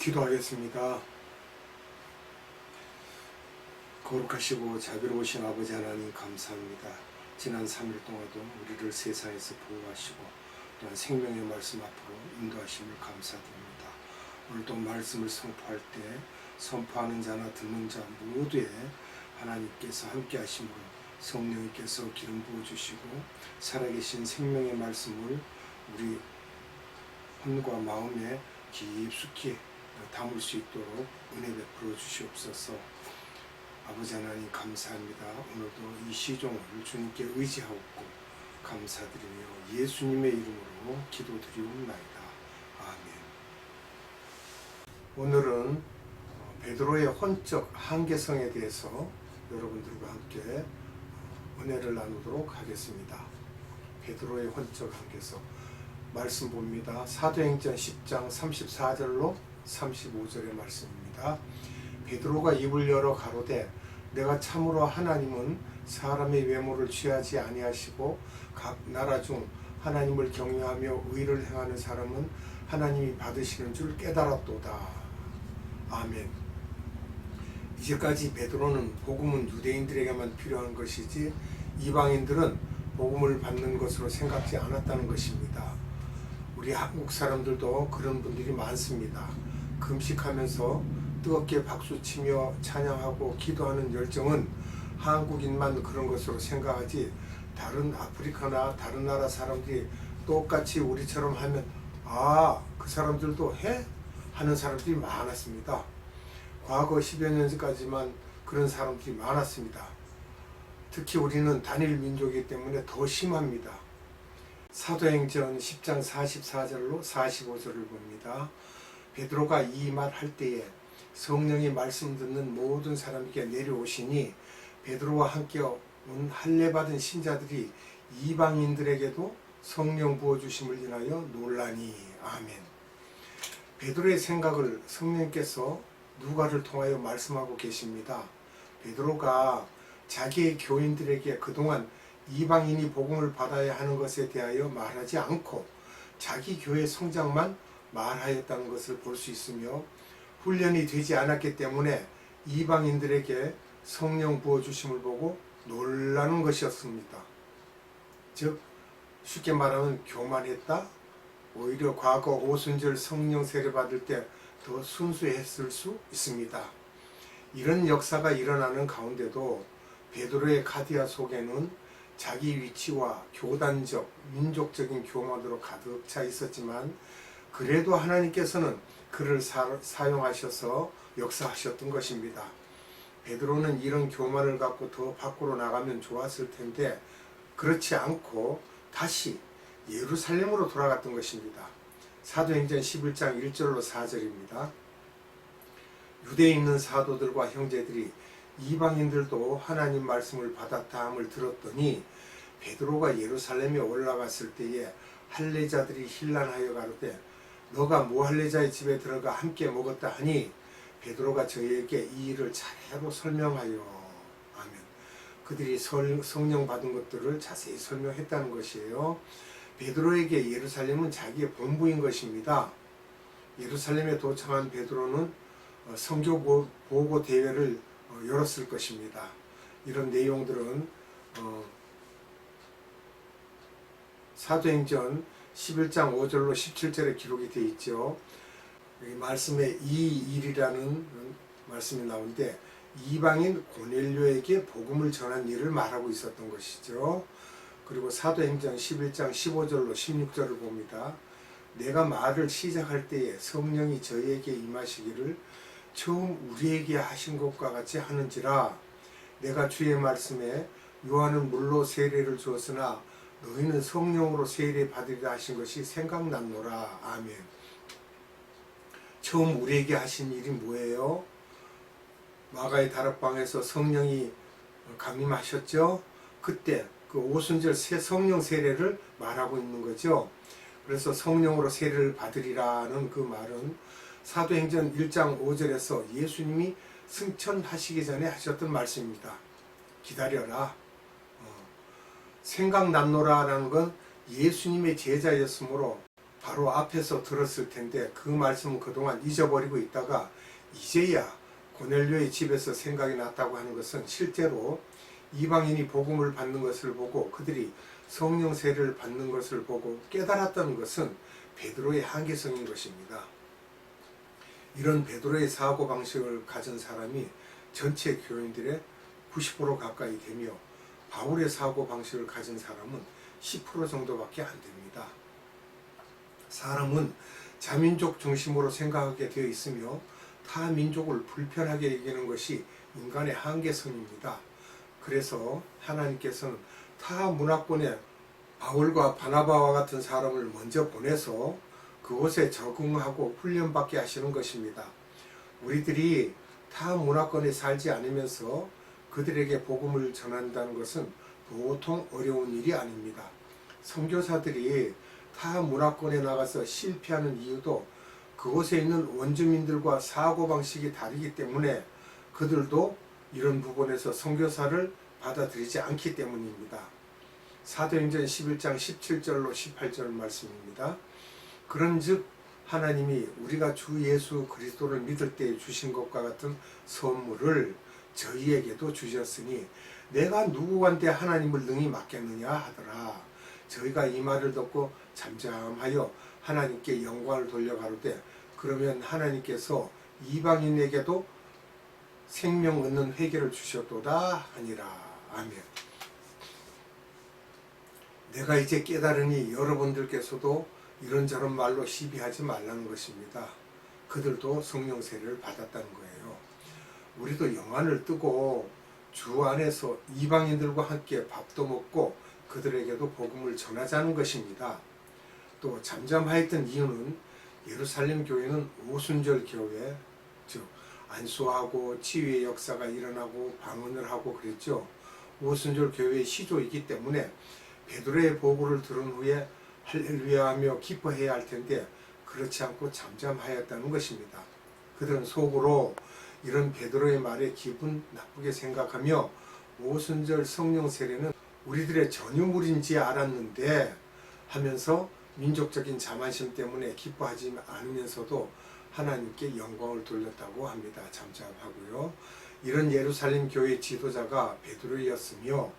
기도하겠습니다. 거룩하시고 자비로우신 아버지 하나님 감사합니다. 지난 3일 동안도 우리를 세상에서 보호하시고 또한 생명의 말씀 앞으로 인도하심을 감사드립니다. 오늘도 말씀을 선포할 때 선포하는 자나 듣는 자 모두에 하나님께서 함께 하심으로 성령님께서 기름 부어주시고 살아계신 생명의 말씀을 우리 혼과 마음에 깊숙이 담을 수 있도록 은혜 베풀어 주시옵소서. 아버지 하나님 감사합니다. 오늘도 이 시종을 주님께 의지하옵고 감사드리며 예수님의 이름으로 기도드리옵나이다. 아멘. 오늘은 베드로의 혼적 한계성에 대해서 여러분들과 함께 은혜를 나누도록 하겠습니다. 베드로의 혼적 한계성 말씀 봅니다. 사도행전 10장 34절로 35절의 말씀입니다. 베드로가 입을 열어 가로되 내가 참으로 하나님은 사람의 외모를 취하지 아니하시고 각 나라 중 하나님을 경외하며 의를 행하는 사람은 하나님이 받으시는 줄 깨달았도다. 아멘. 이제까지 베드로는 복음은 유대인들에게만 필요한 것이지 이방인들은 복음을 받는 것으로 생각지 않았다는 것입니다. 우리 한국 사람들도 그런 분들이 많습니다. 금식하면서 뜨겁게 박수치며 찬양하고 기도하는 열정은 한국인만 그런 것으로 생각하지 다른 아프리카나 다른 나라 사람들이 똑같이 우리처럼 하면 그 사람들도 해? 하는 사람들이 많았습니다. 과거 10여 년까지만 그런 사람들이 많았습니다. 특히 우리는 단일 민족이기 때문에 더 심합니다. 사도행전 10장 44절로 45절을 봅니다. 베드로가 이 말 할 때에 성령이 말씀 듣는 모든 사람에게 내려오시니 베드로와 함께 온 할례받은 신자들이 이방인들에게도 성령 부어주심을 인하여 놀라니. 아멘. 베드로의 생각을 성령께서 누가를 통하여 말씀하고 계십니다. 베드로가 자기의 교인들에게 그동안 이방인이 복음을 받아야 하는 것에 대하여 말하지 않고 자기 교회 성장만 말하였다는 것을 볼 수 있으며 훈련이 되지 않았기 때문에 이방인들에게 성령 부어주심을 보고 놀라는 것이었습니다. 즉 쉽게 말하면 교만했다. 오히려 과거 오순절 성령 세례 받을 때 더 순수했을 수 있습니다. 이런 역사가 일어나는 가운데도 베드로의 카디아 속에는 자기 위치와 교단적, 민족적인 교만으로 가득 차 있었지만 그래도 하나님께서는 그를 사용하셔서 역사하셨던 것입니다. 베드로는 이런 교만을 갖고 더 밖으로 나가면 좋았을 텐데 그렇지 않고 다시 예루살렘으로 돌아갔던 것입니다. 사도행전 11장 1절로 4절입니다. 유대에 있는 사도들과 형제들이 이방인들도 하나님 말씀을 받았다 함을 들었더니 베드로가 예루살렘에 올라갔을 때에 할례자들이 힐난하여 가로되 너가 무할례자의 집에 들어가 함께 먹었다 하니 베드로가 저희에게 이 일을 차례로 설명하여. 아멘. 그들이 성령 받은 것들을 자세히 설명했다는 것이에요. 베드로에게 예루살렘은 자기의 본부인 것입니다. 예루살렘에 도착한 베드로는 선교 보고 대회를 열었을 것입니다. 이런 내용들은 사도행전 11장 5절로 17절에 기록이 되어 있죠. 여기 말씀에 이 일이라는 말씀이 나오는데 이방인 고넬료에게 복음을 전한 일을 말하고 있었던 것이죠. 그리고 사도행전 11장 15절로 16절을 봅니다. 내가 말을 시작할 때에 성령이 저희에게 임하시기를 처음 우리에게 하신 것과 같이 하는지라. 내가 주의 말씀에 요한은 물로 세례를 주었으나 너희는 성령으로 세례 받으리라 하신 것이 생각났노라. 아멘. 처음 우리에게 하신 일이 뭐예요? 마가의 다락방에서 성령이 강림하셨죠. 그때 그 오순절 성령 세례를 말하고 있는 거죠. 그래서 성령으로 세례를 받으리라는 그 말은 사도행전 1장 5절에서 예수님이 승천하시기 전에 하셨던 말씀입니다. 기다려라. 생각났노라라는 건 예수님의 제자였으므로 바로 앞에서 들었을 텐데 그 말씀은 그동안 잊어버리고 있다가 이제야 고넬료의 집에서 생각이 났다고 하는 것은 실제로 이방인이 복음을 받는 것을 보고 그들이 성령 세례를 받는 것을 보고 깨달았다는 것은 베드로의 한계성인 것입니다. 이런 베드로의 사고방식을 가진 사람이 전체 교인들의 90% 가까이 되며 바울의 사고방식을 가진 사람은 10% 정도밖에 안 됩니다. 사람은 자민족 중심으로 생각하게 되어 있으며 타 민족을 불편하게 여기는 것이 인간의 한계성입니다. 그래서 하나님께서는 타 문화권에 바울과 바나바와 같은 사람을 먼저 보내서 그곳에 적응하고 훈련받게 하시는 것입니다. 우리들이 타 문화권에 살지 않으면서 그들에게 복음을 전한다는 것은 보통 어려운 일이 아닙니다. 선교사들이 타 문화권에 나가서 실패하는 이유도 그곳에 있는 원주민들과 사고방식이 다르기 때문에 그들도 이런 부분에서 선교사를 받아들이지 않기 때문입니다. 사도행전 11장 17절로 18절 말씀입니다. 그런즉 하나님이 우리가 주 예수 그리스도를 믿을 때 주신 것과 같은 선물을 저희에게도 주셨으니 내가 누구한테 하나님을 능히 맡겠느냐 하더라. 저희가 이 말을 듣고 잠잠하여 하나님께 영광을 돌려가로되 그러면 하나님께서 이방인에게도 생명 얻는 회개를 주셨도다 하니라. 아멘. 내가 이제 깨달으니 여러분들께서도 이런저런 말로 시비하지 말라는 것입니다. 그들도 성령 세례를 받았다는 거예요. 우리도 영안을 뜨고 주 안에서 이방인들과 함께 밥도 먹고 그들에게도 복음을 전하자는 것입니다. 또 잠잠하였던 이유는 예루살렘 교회는 오순절 교회, 즉 안수하고 치유의 역사가 일어나고 방언을 하고 그랬죠. 오순절 교회의 시조이기 때문에 베드로의 보고를 들은 후에 할렐루야 하며 기뻐해야 할 텐데 그렇지 않고 잠잠하였다는 것입니다. 그들은 속으로 이런 베드로의 말에 기분 나쁘게 생각하며 오순절 성령 세례는 우리들의 전유물인지 알았는데 하면서 민족적인 자만심 때문에 기뻐하지 않으면서도 하나님께 영광을 돌렸다고 합니다. 잠잠하고요. 이런 예루살렘 교회 지도자가 베드로였으며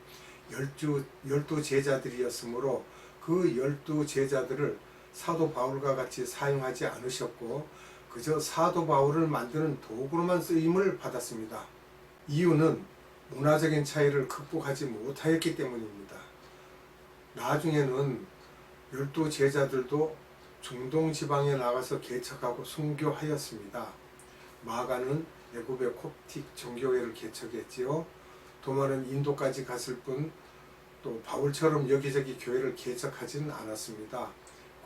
12 제자들이었으므로 그 12 제자들을 사도 바울과 같이 사용하지 않으셨고 그저 사도 바울을 만드는 도구로만 쓰임을 받았습니다. 이유는 문화적인 차이를 극복하지 못하였기 때문입니다. 나중에는 12 제자들도 중동 지방에 나가서 개척하고 순교하였습니다. 마가는 애굽의 콥틱 정교회를 개척했지요. 도마는 인도까지 갔을 뿐 또 바울처럼 여기저기 교회를 개척하지는 않았습니다.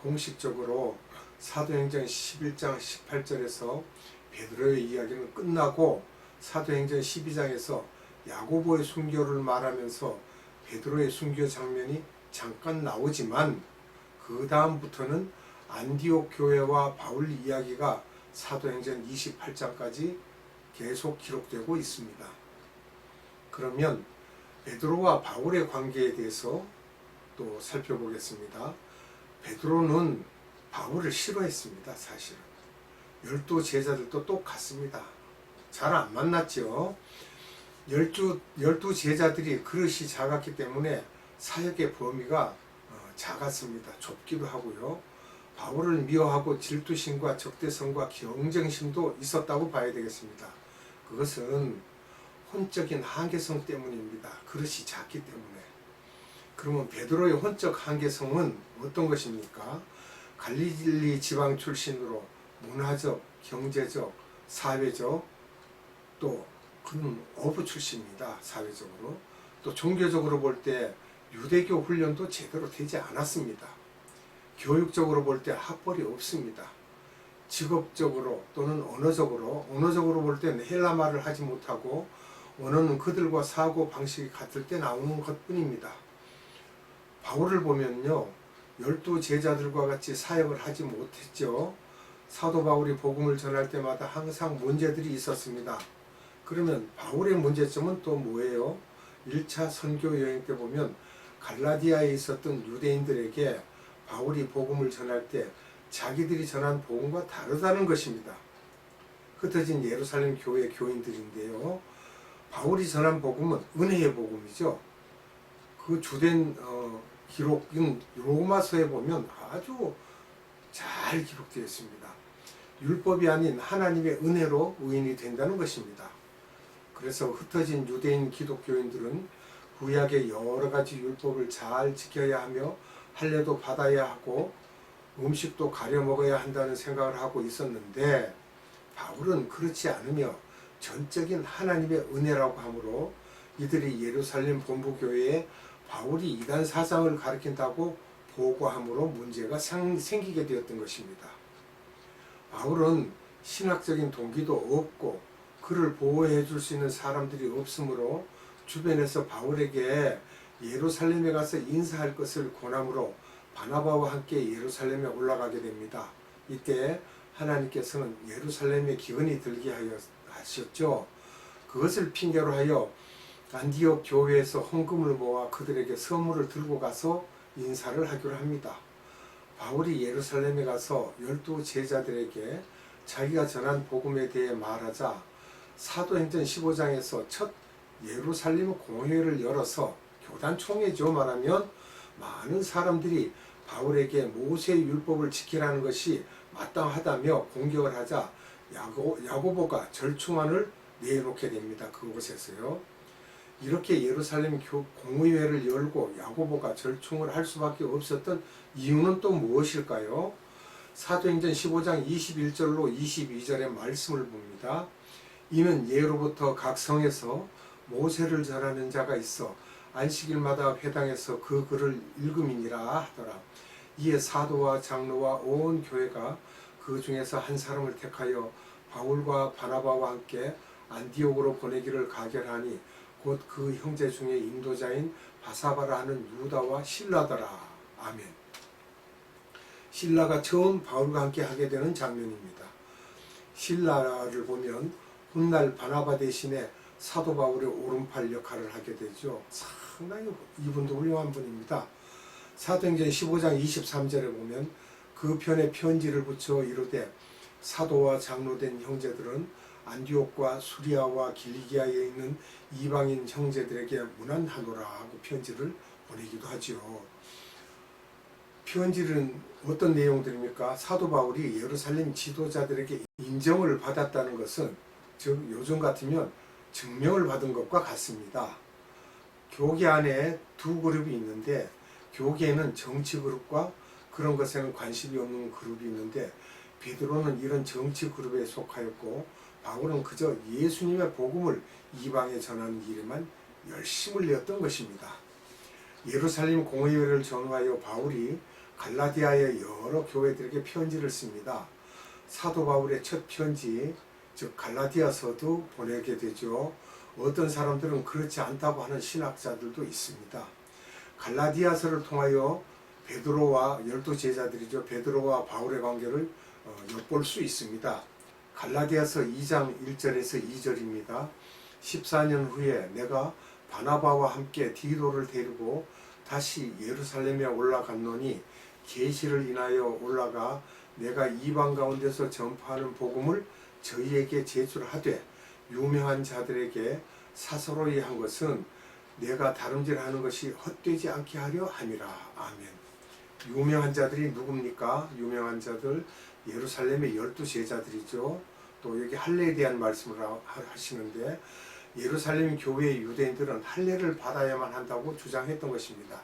공식적으로 사도행전 11장 18절에서 베드로의 이야기는 끝나고 사도행전 12장에서 야고보의 순교를 말하면서 베드로의 순교 장면이 잠깐 나오지만 그 다음부터는 안디옥 교회와 바울 이야기가 사도행전 28장까지 계속 기록되고 있습니다. 그러면 베드로와 바울의 관계에 대해서 또 살펴보겠습니다. 베드로는 바울을 싫어했습니다. 사실은 12 제자들도 똑같습니다. 잘 안 만났죠. 12 제자들이 그릇이 작았기 때문에 사역의 범위가 작았습니다. 좁기도 하고요. 바울을 미워하고 질투심과 적대성과 경쟁심도 있었다고 봐야 되겠습니다. 그것은 혼적인 한계성 때문입니다. 그릇이 작기 때문에. 그러면 베드로의 혼적 한계성은 어떤 것입니까? 갈릴리 지방 출신으로 문화적, 경제적, 사회적 또 그는 어부 출신입니다. 사회적으로. 또 종교적으로 볼 때 유대교 훈련도 제대로 되지 않았습니다. 교육적으로 볼 때 학벌이 없습니다. 직업적으로 또는 언어적으로 볼 때는 헬라말을 하지 못하고 언어는 그들과 사고 방식이 같을 때 나오는 것뿐입니다. 바울을 보면요. 12 제자들과 같이 사역을 하지 못했죠. 사도 바울이 복음을 전할 때마다 항상 문제들이 있었습니다. 그러면 바울의 문제점은 또 뭐예요? 1차 선교 여행 때 보면 갈라디아에 있었던 유대인들에게 바울이 복음을 전할 때 자기들이 전한 복음과 다르다는 것입니다. 흩어진 예루살렘 교회 교인들인데요. 바울이 전한 복음은 은혜의 복음이죠. 그 주된 기록은 로마서에 보면 아주 잘 기록되어 있습니다. 율법이 아닌 하나님의 은혜로 의인이 된다는 것입니다. 그래서 흩어진 유대인 기독교인들은 구약의 여러 가지 율법을 잘 지켜야 하며 할례도 받아야 하고 음식도 가려 먹어야 한다는 생각을 하고 있었는데, 바울은 그렇지 않으며 전적인 하나님의 은혜라고 하므로 이들이 예루살렘 본부교회에 바울이 이단 사상을 가르친다고 보고함으로 문제가 생기게 되었던 것입니다. 바울은 신학적인 동기도 없고 그를 보호해 줄 수 있는 사람들이 없으므로 주변에서 바울에게 예루살렘에 가서 인사할 것을 권하므로 바나바와 함께 예루살렘에 올라가게 됩니다. 이때 하나님께서는 예루살렘에 기근이 들게 하셨죠. 그것을 핑계로 하여 안디옥 교회에서 헌금을 모아 그들에게 선물을 들고 가서 인사를 하기로 합니다. 바울이 예루살렘에 가서 12 제자들에게 자기가 전한 복음에 대해 말하자 사도행전 15장에서 첫 예루살렘 공회를 열어서 교단 총회죠. 말하면 많은 사람들이 바울에게 모세의 율법을 지키라는 것이 마땅하다며 공격을 하자 야고보가 절충안을 내놓게 됩니다. 그곳에서요. 이렇게 예루살렘 공의회를 열고 야고보가 절충을 할 수밖에 없었던 이유는 또 무엇일까요? 사도행전 15장 21절로 22절의 말씀을 봅니다. 이는 예로부터 각 성에서 모세를 전하는 자가 있어 안식일마다 회당에서 그 글을 읽음이니라 하더라. 이에 사도와 장로와 온 교회가 그 중에서 한 사람을 택하여 바울과 바나바와 함께 안디옥으로 보내기를 가결하니 곧 그 형제 중에 인도자인 바사바라 하는 유다와 실라더라. 아멘. 실라가 처음 바울과 함께 하게 되는 장면입니다. 실라를 보면 훗날 바나바 대신에 사도 바울의 오른팔 역할을 하게 되죠. 상당히 이분도 훌륭한 분입니다. 사도행전 15장 23절에 보면 그 편에 편지를 붙여 이르되 사도와 장로된 형제들은 안디옥과 수리아와 길리기아에 있는 이방인 형제들에게 문안하노라 하고 편지를 보내기도 하죠. 편지는 어떤 내용들입니까? 사도 바울이 예루살렘 지도자들에게 인정을 받았다는 것은, 즉 요즘 같으면 증명을 받은 것과 같습니다. 교계 안에 두 그룹이 있는데, 교계에는 정치 그룹과 그런 것에는 관심이 없는 그룹이 있는데, 베드로는 이런 정치 그룹에 속하였고 바울은 그저 예수님의 복음을 이방에 전하는 일에만 열심을 내었던 것입니다. 예루살렘 공회회를 전후하여 바울이 갈라디아의 여러 교회들에게 편지를 씁니다. 사도 바울의 첫 편지, 즉 갈라디아서도 보내게 되죠. 어떤 사람들은 그렇지 않다고 하는 신학자들도 있습니다. 갈라디아서를 통하여 베드로와 12 제자들이죠. 베드로와 바울의 관계를 엿볼 수 있습니다. 갈라디아서 2장 1절에서 2절입니다. 14년 후에 내가 바나바와 함께 디도를 데리고 다시 예루살렘에 올라갔노니 계시를 인하여 올라가 내가 이방 가운데서 전파하는 복음을 저희에게 제출하되 유명한 자들에게 사서로이 한 것은 내가 다름질하는 것이 헛되지 않게 하려 함이라. 아멘. 유명한 자들이 누굽니까? 유명한 자들 예루살렘의 12 제자들이죠. 또 여기 할례에 대한 말씀을 하시는데 예루살렘 교회의 유대인들은 할례를 받아야만 한다고 주장했던 것입니다.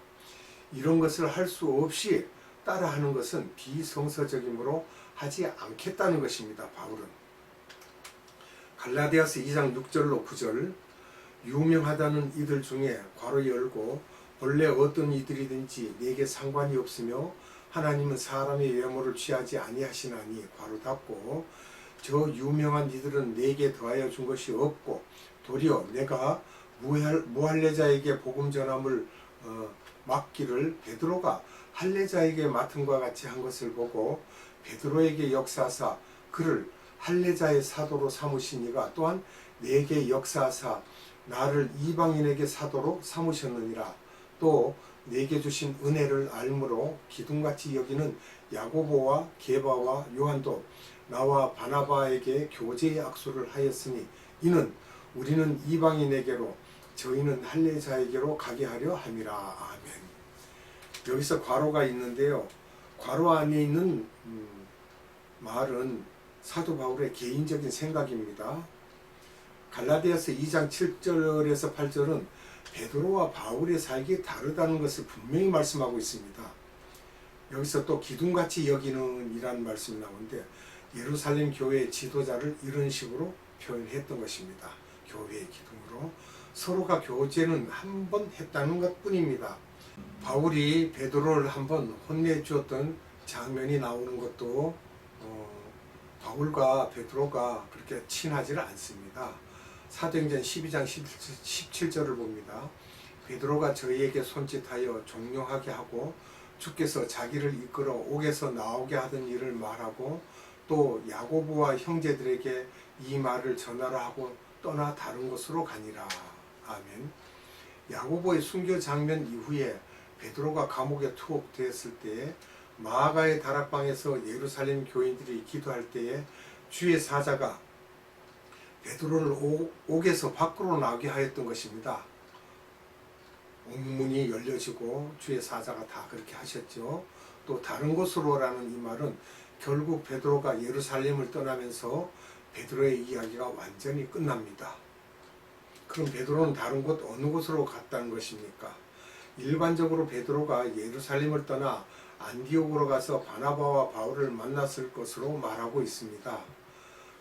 이런 것을 할 수 없이 따라하는 것은 비성서적이므로 하지 않겠다는 것입니다. 바울은 갈라디아서 2장 6절로 9절 유명하다는 이들 중에 괄호 열고 본래 어떤 이들이든지 내게 상관이 없으며 하나님은 사람의 외모를 취하지 아니하시나니 괄호 닫고 저 유명한 이들은 내게 더하여 준 것이 없고 도리어 내가 무할례자에게 복음 전함을 맡기를 베드로가 할례자에게 맡음과 같이 한 것을 보고 베드로에게 역사하사 그를 할례자의 사도로 삼으시니가 또한 내게 역사하사 나를 이방인에게 사도로 삼으셨느니라. 또 내게 주신 은혜를 알므로 기둥같이 여기는 야고보와 게바와 요한도 나와 바나바에게 교제의 악수를 하였으니 이는 우리는 이방인에게로 저희는 할례자에게로 가게 하려 함이라. 아멘. 여기서 괄호가 있는데요. 괄호 안에 있는 말은 사도 바울의 개인적인 생각입니다. 갈라디아서 2장 7절에서 8절은 베드로와 바울의 살기 다르다는 것을 분명히 말씀하고 있습니다. 여기서 또 기둥같이 여기는 이라는 말씀이 나오는데 예루살렘 교회의 지도자를 이런 식으로 표현했던 것입니다. 교회의 기둥으로 서로가 교제는 한 번 했다는 것 뿐입니다. 바울이 베드로를 한번 혼내주었던 장면이 나오는 것도 바울과 베드로가 그렇게 친하지는 않습니다. 사도행전 12장 17절을 봅니다. 베드로가 저희에게 손짓하여 종용하게 하고 주께서 자기를 이끌어 옥에서 나오게 하던 일을 말하고 또 야고보와 형제들에게 이 말을 전하라 하고 떠나 다른 곳으로 가니라. 아멘. 야고보의 순교 장면 이후에 베드로가 감옥에 투옥되었을 때에 마가의 다락방에서 예루살렘 교인들이 기도할 때에 주의 사자가 베드로를 옥에서 밖으로 나오게 하였던 것입니다. 옥문이 열려지고 주의 사자가 다 그렇게 하셨죠. 또 다른 곳으로라는 이 말은 결국 베드로가 예루살렘을 떠나면서 베드로의 이야기가 완전히 끝납니다. 그럼 베드로는 다른 곳 어느 곳으로 갔다는 것입니까? 일반적으로 베드로가 예루살렘을 떠나 안디옥으로 가서 바나바와 바울을 만났을 것으로 말하고 있습니다.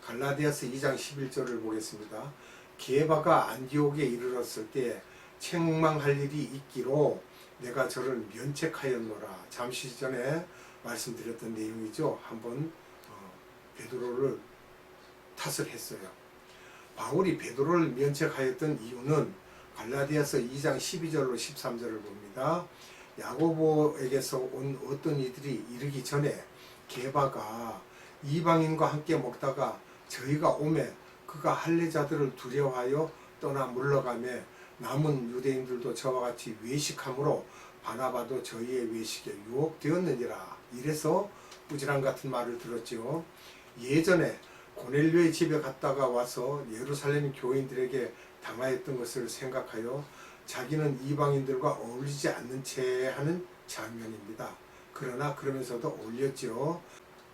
갈라디아서 2장 11절을 보겠습니다. 게바가 안디옥에 이르렀을 때 책망할 일이 있기로 내가 저를 면책하였노라. 잠시 전에 말씀드렸던 내용이죠. 한번 베드로를 탓을 했어요. 바울이 베드로를 면책하였던 이유는 갈라디아서 2장 12절로 13절을 봅니다. 야고보에게서 온 어떤 이들이 이르기 전에 게바가 이방인과 함께 먹다가 저희가 오매 그가 할례자들을 두려워하여 떠나 물러가매 남은 유대인들도 저와 같이 외식함으로 바나바도 저희의 외식에 유혹되었느니라. 이래서 꾸지람 같은 말을 들었지요. 예전에 고넬료의 집에 갔다가 와서 예루살렘 교인들에게 당하였던 것을 생각하여 자기는 이방인들과 어울리지 않는 채 하는 장면입니다. 그러나 그러면서도 어울렸지요.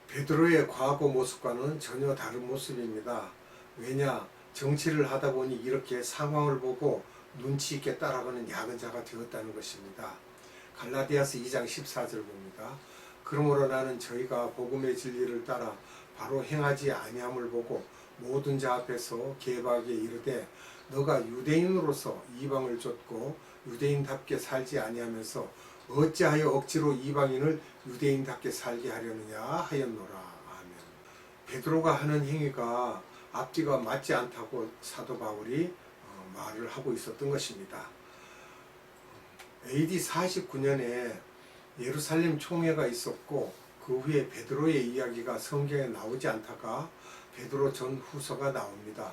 베드로의 과거 모습과는 전혀 다른 모습입니다. 왜냐? 정치를 하다 보니 이렇게 상황을 보고 눈치 있게 따라가는 야근자가 되었다는 것입니다. 갈라디아서 2장 14절 봅니다. 그러므로 나는 저희가 복음의 진리를 따라 바로 행하지 아니함을 보고 모든 자 앞에서 게바에게 이르되 너가 유대인으로서 이방을 좇고 유대인답게 살지 아니하면서 어찌하여 억지로 이방인을 유대인답게 살게 하려느냐 하였노라. 아멘. 베드로가 하는 행위가 앞뒤가 맞지 않다고 사도 바울이 말을 하고 있었던 것입니다. AD 49년에 예루살렘 총회가 있었고 그 후에 베드로의 이야기가 성경에 나오지 않다가 베드로 전후서가 나옵니다.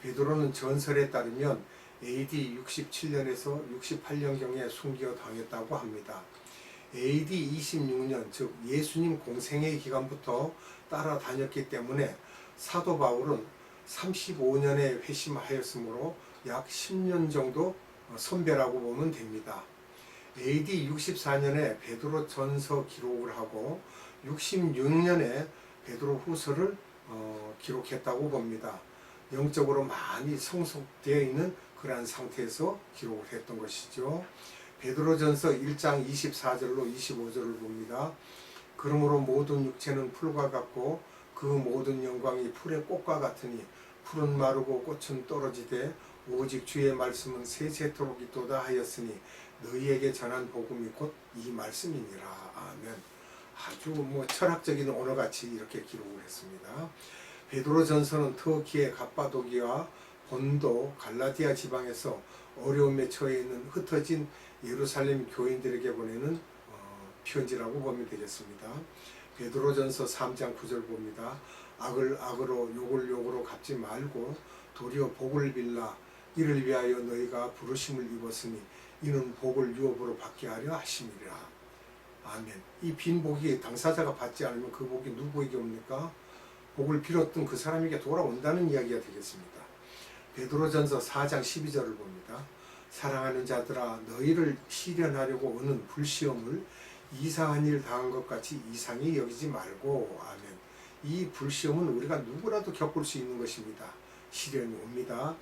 베드로는 전설에 따르면 AD 67년에서 68년경에 순교 당했다고 합니다. AD 26년 즉 예수님 공생의 기간부터 따라다녔기 때문에 사도 바울은 35년에 회심하였으므로 약 10년 정도 선배라고 보면 됩니다. AD 64년에 베드로 전서 기록을 하고 66년에 베드로 후서를 기록했다고 봅니다. 영적으로 많이 성숙되어 있는 그러한 상태에서 기록을 했던 것이죠. 베드로전서 1장 24절로 25절을 봅니다. 그러므로 모든 육체는 풀과 같고 그 모든 영광이 풀의 꽃과 같으니 풀은 마르고 꽃은 떨어지되 오직 주의 말씀은 세세토록 있도다 하였으니 너희에게 전한 복음이 곧 이 말씀이니라. 아멘. 아주 철학적인 언어같이 이렇게 기록을 했습니다. 베드로전서는 터키의 갑바도기와 본도, 갈라디아 지방에서 어려움에 처해 있는 흩어진 예루살렘 교인들에게 보내는 편지라고 보면 되겠습니다. 베드로전서 3장 9절 봅니다. 악을 악으로 욕을 욕으로 갚지 말고 도리어 복을 빌라 이를 위하여 너희가 부르심을 입었으니 이는 복을 유업으로 받게 하려 하심이라. 아멘. 이 빈 복이 당사자가 받지 않으면 그 복이 누구에게 옵니까? 복을 빌었던 그 사람에게 돌아온다는 이야기가 되겠습니다. 베드로전서 4장 12절을 봅니다. 사랑하는 자들아 너희를 시련하려고 오는 불시험을 이상한 일 당한 것 같이 이상히 여기지 말고. 아멘. 이 불시험은 우리가 누구라도 겪을 수 있는 것입니다. 시련이 옵니다.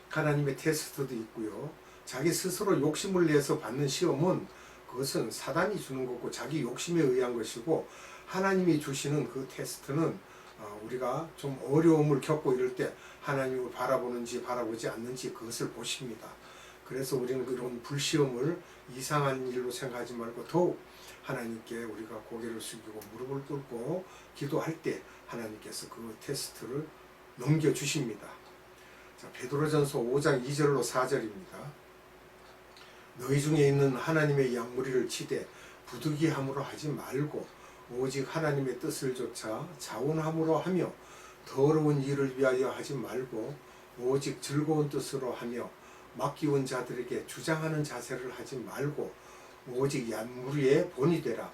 하나님의 테스트도 있고요. 자기 스스로 욕심을 내서 받는 시험은 그것은 사단이 주는 거고 자기 욕심에 의한 것이고, 하나님이 주시는 그 테스트는 우리가 좀 어려움을 겪고 이럴 때 하나님을 바라보는지 바라보지 않는지 그것을 보십니다. 그래서 우리는 그런 불시험을 이상한 일로 생각하지 말고 더욱 하나님께 우리가 고개를 숙이고 무릎을 꿇고 기도할 때 하나님께서 그 테스트를 넘겨주십니다. 자, 베드로전서 5장 2절로 4절입니다. 너희 중에 있는 하나님의 양무리를 치되 부득이함으로 하지 말고 오직 하나님의 뜻을 좇아 자원함으로 하며 더러운 일을 위하여 하지 말고 오직 즐거운 뜻으로 하며 맡기운 자들에게 주장하는 자세를 하지 말고 오직 양무리의 본이 되라.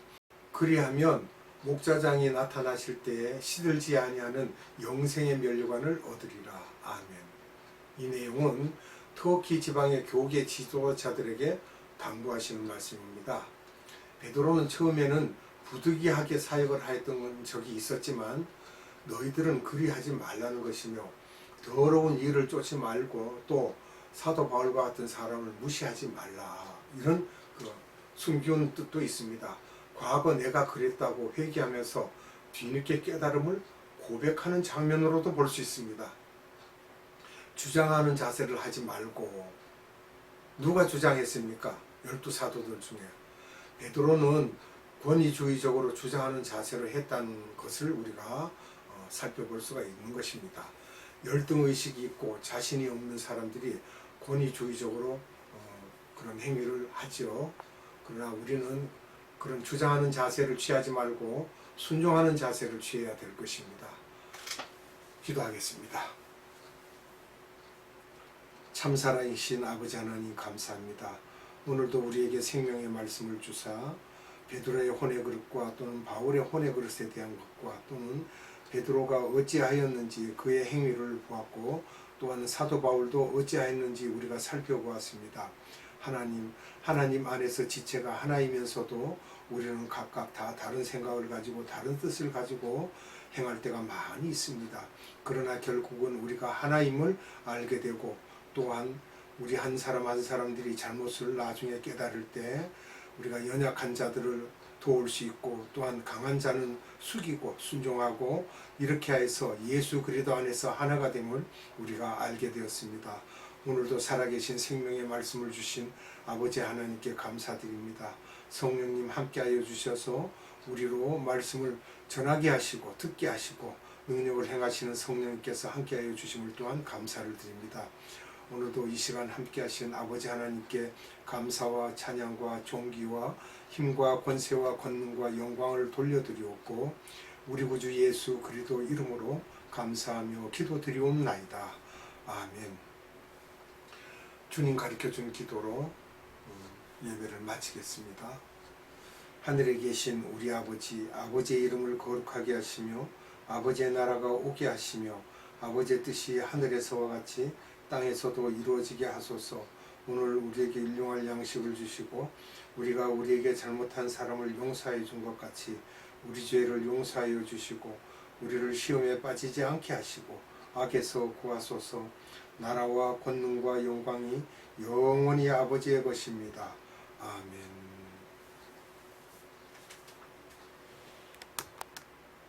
그리하면 목자장이 나타나실 때에 시들지 아니하는 영생의 면류관을 얻으리라. 아멘. 이 내용은 터키 지방의 교계 지도자들에게 당부하시는 말씀입니다. 베드로는 처음에는 부득이하게 사역을 하였던 적이 있었지만 너희들은 그리하지 말라는 것이며 더러운 일을 쫓지 말고 또 사도 바울과 같은 사람을 무시하지 말라. 이런 숨겨온 뜻도 있습니다. 과거 내가 그랬다고 회개하면서 뒤늦게 깨달음을 고백하는 장면으로도 볼 수 있습니다. 주장하는 자세를 하지 말고. 누가 주장했습니까? 12사도들 중에. 베드로는 권위주의적으로 주장하는 자세를 했다는 것을 우리가 살펴볼 수가 있는 것입니다. 열등의식이 있고 자신이 없는 사람들이 권위주의적으로 그런 행위를 하죠. 그러나 우리는 그런 주장하는 자세를 취하지 말고 순종하는 자세를 취해야 될 것입니다. 기도하겠습니다. 참살아이신 아버지 하나님 감사합니다. 오늘도 우리에게 생명의 말씀을 주사 베드로의 혼의 그릇과 또는 바울의 혼의 그릇에 대한 것과 또는 베드로가 어찌하였는지 그의 행위를 보았고 또한 사도 바울도 어찌하였는지 우리가 살펴보았습니다. 하나님 안에서 지체가 하나이면서도 우리는 각각 다 다른 생각을 가지고 다른 뜻을 가지고 행할 때가 많이 있습니다. 그러나 결국은 우리가 하나임을 알게 되고 또한 우리 한 사람 한 사람들이 잘못을 나중에 깨달을 때 우리가 연약한 자들을 도울 수 있고 또한 강한 자는 숙이고 순종하고 이렇게 해서 예수 그리스도 안에서 하나가 됨을 우리가 알게 되었습니다. 오늘도 살아계신 생명의 말씀을 주신 아버지 하나님께 감사드립니다. 성령님 함께하여 주셔서 우리로 말씀을 전하게 하시고 듣게 하시고 능력을 행하시는 성령님께서 함께하여 주심을 또한 감사를 드립니다. 오늘도 이 시간 함께하신 아버지 하나님께 감사와 찬양과 존귀와 힘과 권세와 권능과 영광을 돌려드리옵고 우리 구주 예수 그리스도 이름으로 감사하며 기도드리옵나이다. 아멘. 주님 가르쳐준 기도로 예배를 마치겠습니다. 하늘에 계신 우리 아버지, 아버지의 이름을 거룩하게 하시며 아버지의 나라가 오게 하시며 아버지의 뜻이 하늘에서와 같이 땅에서도 이루어지게 하소서. 오늘 우리에게 일용할 양식을 주시고 우리가 우리에게 잘못한 사람을 용서해 준 것 같이 우리 죄를 용서하여 주시고 우리를 시험에 빠지지 않게 하시고 악에서 구하소서. 나라와 권능과 영광이 영원히 아버지의 것입니다. 아멘.